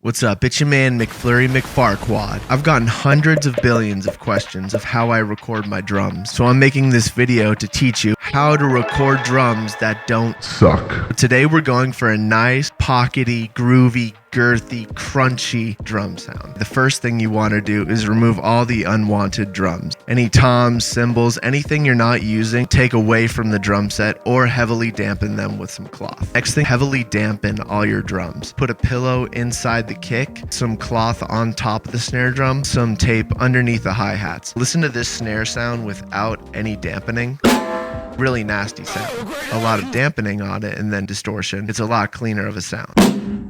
What's up? It's your man McFlurry McFarquad. I've gotten hundreds of billions of questions of how I record my drums, so I'm making this video to teach you how to record drums that don't suck. Today we're going for a nice, pockety, groovy, girthy, crunchy drum sound. The first thing you want to do is remove all the unwanted drums. Any toms, cymbals, anything you're not using, take away from the drum set or heavily dampen them with some cloth. Next thing, heavily dampen all your drums. Put a pillow inside the kick, some cloth on top of the snare drum, some tape underneath the hi-hats. Listen to this snare sound without any dampening. Really nasty sound. A lot of dampening on it and then distortion. It's a lot cleaner of a sound.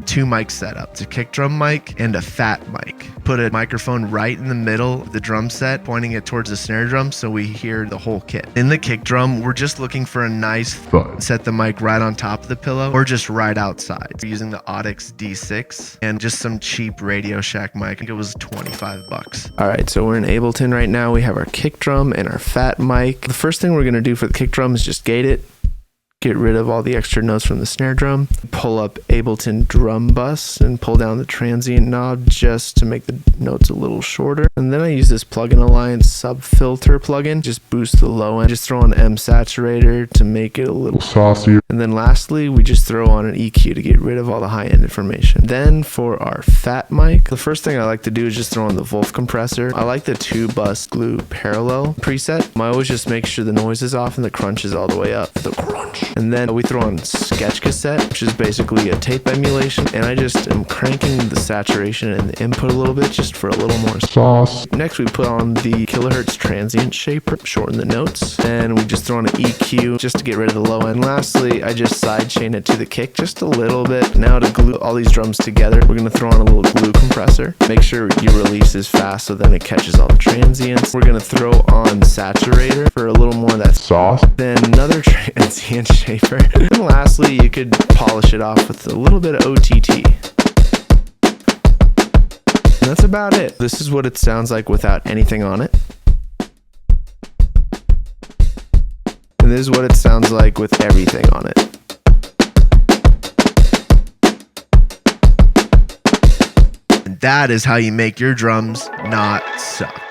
2 mic setups, a kick drum mic and a fat mic. Put a microphone right in the middle of the drum set, pointing it towards the snare drum so we hear the whole kit. In the kick drum, we're just looking for a nice thud. Set the mic right on top of the pillow or just right outside. We're using the Audix D6 and just some cheap Radio Shack mic. I think it was 25 bucks. All right, so we're in Ableton right now. We have our kick drum and our fat mic. The first thing we're gonna do for the kick drum is just gate it. Get rid of all the extra notes from the snare drum. Pull up Ableton Drum Bus and pull down the transient knob just to make the notes a little shorter. And then I use this Plugin Alliance sub filter plugin. Just boost the low end. Just throw on M saturator to make it a little saucier. And then lastly, we just throw on an EQ to get rid of all the high end information. Then for our fat mic, the first thing I like to do is just throw on the Wolf compressor. I like the 2-bus glue parallel preset. I always just make sure the noise is off and the crunch is all the way up. The crunch. And then we throw on Sketch Cassette, which is basically a tape emulation. And I just am cranking the saturation and the input a little bit just for a little more sauce. Next, we put on the kilohertz transient shaper, shorten the notes. And we just throw on an EQ just to get rid of the low end. Lastly, I just sidechain it to the kick just a little bit. Now to glue all these drums together, we're going to throw on a little glue compressor. Make sure your release is fast so then it catches all the transients. We're going to throw on saturator for a little more of that sauce. Then another transient shaper. And lastly, you could polish it off with a little bit of OTT. And that's about it. This is what it sounds like without anything on it. And this is what it sounds like with everything on it. And that is how you make your drums not suck.